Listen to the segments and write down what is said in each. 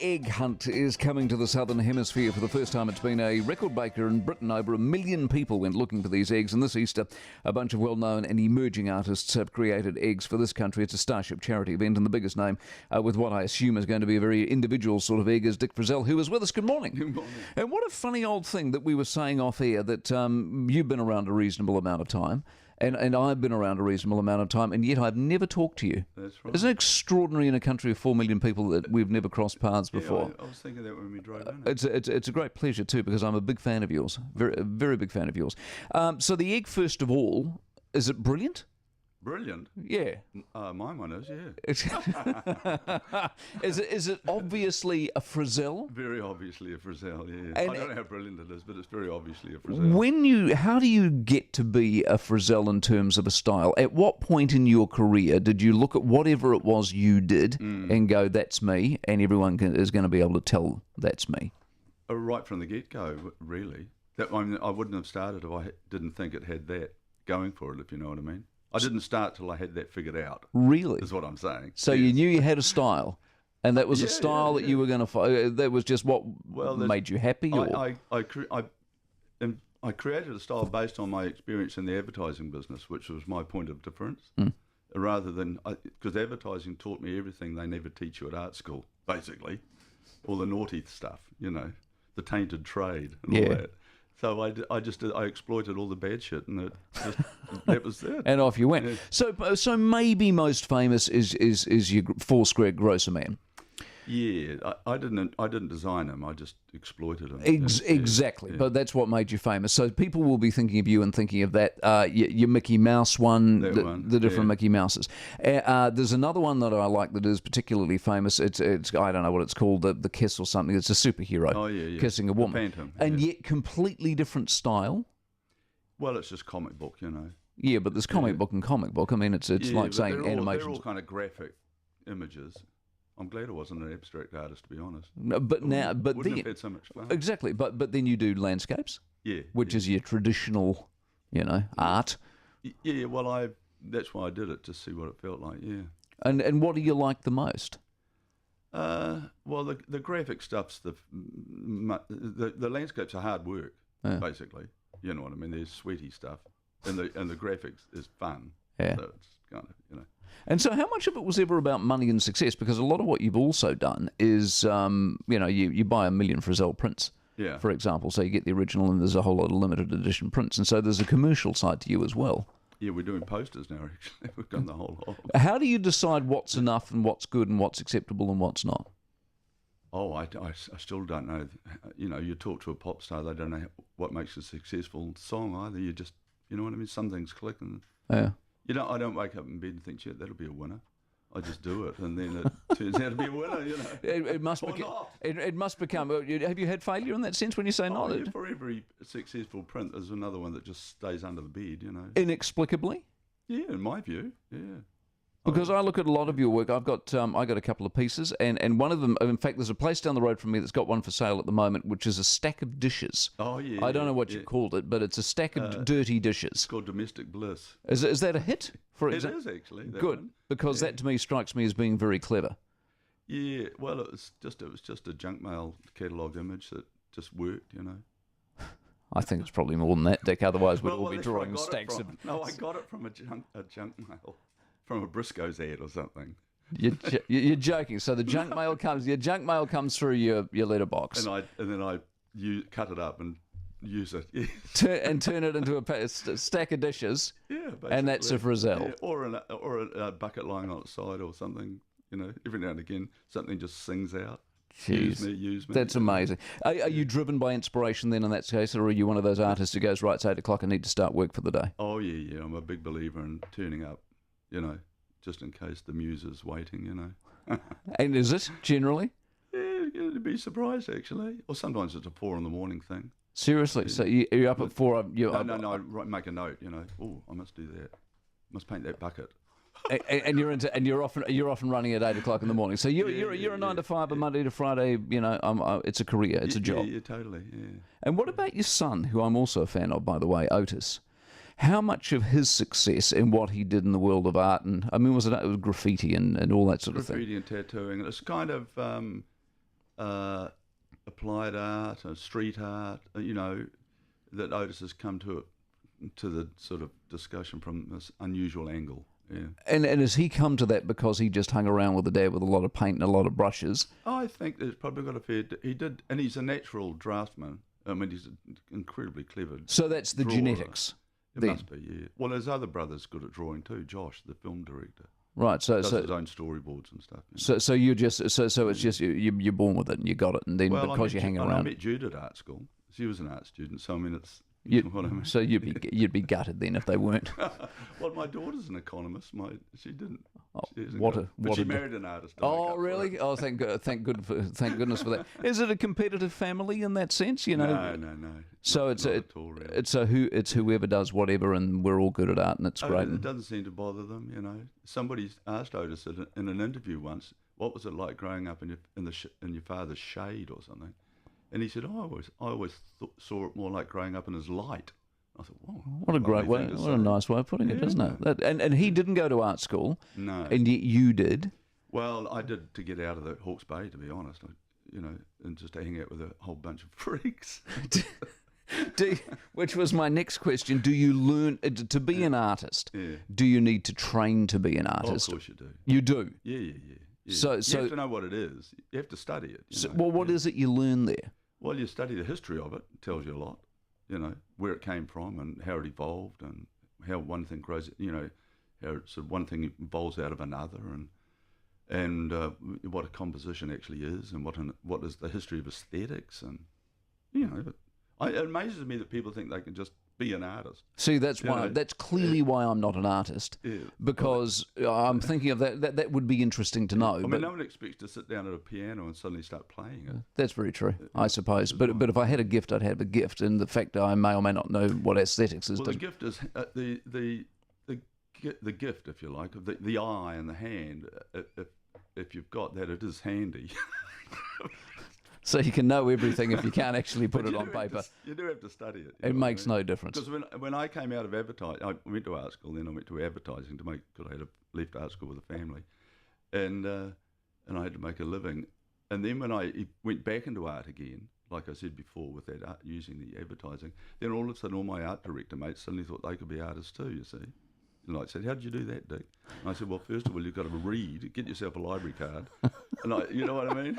egg hunt is coming to the Southern Hemisphere for the first time. It's been a record breaker in Britain. Over 1 million people went looking for these eggs, and this Easter a bunch of well-known and emerging artists have created eggs for this country. It's a Starship charity event, and the biggest name with what I assume is going to be a very individual sort of egg is Dick Frizzell, who is with us. Good morning. Good morning. And what a funny old thing that we were saying off air, that you've been around a reasonable amount of time. And I've been around a reasonable amount of time, and yet I've never talked to you. That's right. Isn't it extraordinary in a country of 4 million people that we've never crossed paths before? I was thinking that when we drove in. It's a great pleasure too, because I'm a big fan of yours, very big fan of yours. So the egg, first of all, is it brilliant? Brilliant. Yeah. My one is, yeah. Is it obviously a Frizzell? Very obviously a Frizzell, yeah. I don't know how brilliant it is, but it's very obviously a Frizzell. How do you get to be a Frizzell in terms of a style? At what point in your career did you look at whatever it was you did and go, that's me, and everyone is going to be able to tell that's me? Right from the get-go, really. I wouldn't have started if I didn't think it had that going for it, if you know what I mean. I didn't start till I had that figured out. Really? Is what I'm saying. So yes. You knew you had a style, and that was a style that you were going to follow. That was just what made you happy? Or? I created a style based on my experience in the advertising business, which was my point of difference, rather than... Because advertising taught me everything they never teach you at art school, basically. All the naughty stuff, you know, the tainted trade and all that. So I exploited all the bad shit, and that was it. And off you went. Yeah. So maybe most famous is your Foursquare grocer man. Yeah, I didn't design him. I just exploited him. Exactly, but that's what made you famous. So people will be thinking of you and thinking of that. Your Mickey Mouse one, the different Mickey Mouses. There's another one that I like that is particularly famous. It's I don't know what it's called, the kiss or something. It's a superhero kissing a woman, Phantom, and yet completely different style. Well, it's just comic book, you know. Yeah, but there's comic book and comic book. I mean, it's like saying animation. They're all kind of graphic images. I'm glad I wasn't an abstract artist, to be honest. No, but wouldn't then have had so much fun. Exactly, but then you do landscapes, which is your traditional, art. Yeah, well, that's why I did it, to see what it felt like. Yeah. And what do you like the most? Well, the graphic stuff's the landscapes are hard work, basically. You know what I mean? There's sweaty stuff, and the graphics is fun. Yeah. So it's kind of And so how much of it was ever about money and success? Because a lot of what you've also done is, you buy 1 million Frizzell prints, for example. So you get the original and there's a whole lot of limited edition prints. And so there's a commercial side to you as well. Yeah, we're doing posters now, actually. We've done the whole lot. How do you decide what's enough and what's good and what's acceptable and what's not? Oh, I still don't know. You know, you talk to a pop star, they don't know what makes a successful song either. You just, you know what I mean? Some things click and... Yeah. You know, I don't wake up in bed and think, shit, that'll be a winner. I just do it, and then it turns out to be a winner, you know. It must become... Have you had failure in that sense when you say not? Yeah, for every successful print, there's another one that just stays under the bed, you know. Inexplicably? Yeah, in my view, yeah. Because I look at a lot of your work. I got a couple of pieces, and one of them, in fact, there's a place down the road from me that's got one for sale at the moment, which is a stack of dishes. Oh, yeah. I don't know what you called it, but it's a stack of dirty dishes. It's called Domestic Bliss. Is that a hit? It is, actually. Good, one. Because that to me strikes me as being very clever. Yeah, well, it was just a junk mail catalogue image that just worked, you know. I think it's probably more than that, Dick. Otherwise, we'd all be drawing stacks of... No, I got it from a junk mail. From a Briscoe's ad or something. You're joking. So the junk mail comes through your letterbox, and then I cut it up and use it, and turn it into a stack of dishes. Yeah, basically. And that's a Frizzell. Yeah, or a bucket lying on its side or something. You know, every now and again something just sings out. Jeez, use me. That's amazing. Are you driven by inspiration then in that case, or are you one of those artists who goes, right, it's 8 o'clock, I need to start work for the day? Oh yeah. I'm a big believer in turning up. You know, just in case the muse is waiting, you know. And is it, generally? Yeah, you'd be surprised, actually. Or sometimes it's a 4 a.m. thing. Seriously? Yeah. So you're up at 4? No, I make a note, you know. Oh, I must do that. Must paint that bucket. and you're often running at 8 o'clock in the morning. So you're a 9 to 5, a Monday to Friday. You know, it's a career, it's a job. Yeah, totally. Yeah. And what about your son, who I'm also a fan of, by the way, Otis? How much of his success in what he did in the world of art, and I mean, it was graffiti and all that sort of thing? Graffiti and tattooing. It's kind of applied art, street art, that Otis has come to the sort of discussion from this unusual angle. Yeah. And has he come to that because he just hung around with a dad with a lot of paint and a lot of brushes? I think there's probably got a fair... He did, and he's a natural draftsman. I mean, he's incredibly clever. So that's the drawer. Genetics. It then. must be, yeah. Well, his other brother's good at drawing too. Josh, the film director, Right. So does his own storyboards and stuff. So you're just so it's just you're born with it and you got it, and then because you're hanging around. I met Jude at art school. She was an art student, so I mean it's. What I mean. So you'd be gutted then if they weren't. Well, my daughter's an economist. She didn't. But she married an artist. Oh, really? Oh, thank goodness for that. Is it a competitive family in that sense? No. So it's whoever does whatever, and we're all good at art, and it's great. It doesn't seem to bother them. Somebody asked Otis in an interview once, what was it like growing up in your father's shade or something? And he said, I always saw it more like growing up in his light. I thought, wow. What a great way, what a nice way of putting it, isn't it? And he didn't go to art school. No. And yet you did. Well, I did to get out of the Hawke's Bay, to be honest. And just to hang out with a whole bunch of freaks. Which was my next question. Do you learn to be an artist? Yeah. Do you need to train to be an artist? Oh, of course you do. You do? Yeah. So you have to know what it is. You have to study it. What is it you learn there? Well, you study the history of it. It tells you a lot. Where it came from and how it evolved and how one thing grows. How one thing evolves out of another, and what a composition actually is, and what is the history of aesthetics, and it amazes me that people think they can just be an artist. See, that's clearly why I'm not an artist, because I'm thinking of that. That would be interesting to know. I mean, no one expects to sit down at a piano and suddenly start playing it. That's very true, I suppose. But if I had a gift, I'd have a gift, and the fact that I may or may not know what aesthetics is. Well, the gift is the gift, if you like, of the eye and the hand. If you've got that, it is handy. So you can know everything if you can't actually put it on paper. You do have to study it. It makes no difference. Because when I came out of advertising, I went to art school, then I went to advertising because I had left art school with a family, and I had to make a living. And then when I went back into art again, like I said before, with that art, using the advertising, then all of a sudden all my art director mates suddenly thought they could be artists too, you see. And I said, how did you do that, Dick? And I said, well, first of all, you've got to read, get yourself a library card. And you know what I mean?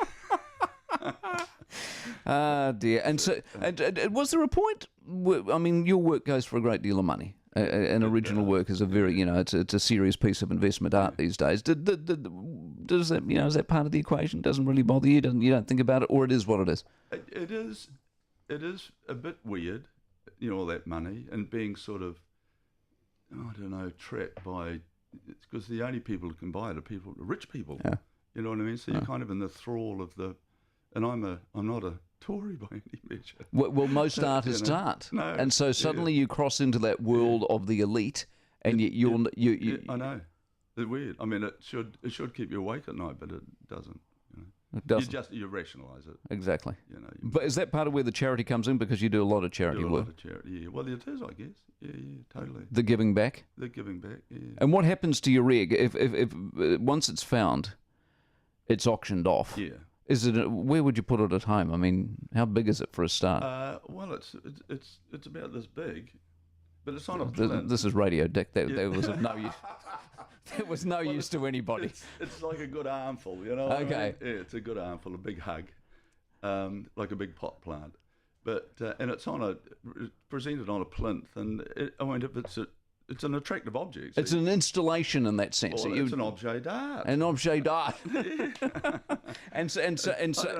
Ah, dear. And so, and was there a point? I mean, your work goes for a great deal of money. And original work is a very, it's a serious piece of investment art these days. Does that, is that part of the equation? Doesn't really bother you? You don't think about it, or it is what it is? It is a bit weird, all that money and being sort of, I don't know, trapped by, because the only people who can buy it are rich people. Yeah. You know what I mean? So you're kind of in the thrall of the. And I'm not a Tory by any measure. Well, most artists aren't. No, and so suddenly you cross into that world of the elite, and you I know. It's weird. I mean, it should keep you awake at night, but it doesn't. It doesn't. You rationalise it. Exactly. But is that part of where the charity comes in? Because you do a lot of charity work. A lot of charity, yeah. Well, it is, I guess. Yeah, totally. The giving back? The giving back, yeah. And what happens to your egg if once it's found, it's auctioned off? Yeah. Where would you put it at home? I mean, how big is it for a start? Well, it's about this big, but it's on a plinth. This is radio, Dick. There was of no use. There was no use to anybody. It's like a good armful, Okay. I mean? Yeah, it's a good armful, a big hug, like a big pot plant. But and it's presented on a plinth, and it's an attractive object. See? It's an installation in that sense. Well, it's an objet d'art. An objet d'art. and so,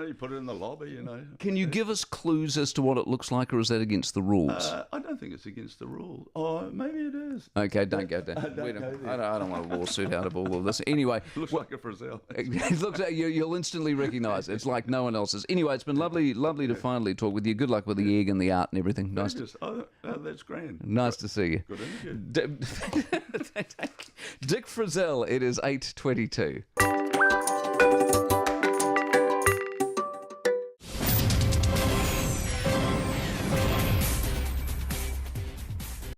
you put it in the lobby, Can you give us clues as to what it looks like, or is that against the rules? I don't think it's against the rules. Oh, maybe it is. Okay, don't go there. I don't want a lawsuit out of all of this. Anyway, looks like a Frizzell. It looks like you'll instantly recognise it. It's like no one else's. Anyway, it's been lovely to finally talk with you. Good luck with the egg and the art and everything. Nice. That's grand. Nice to see you. Good interview. Dick Frizzell, it is 8:22.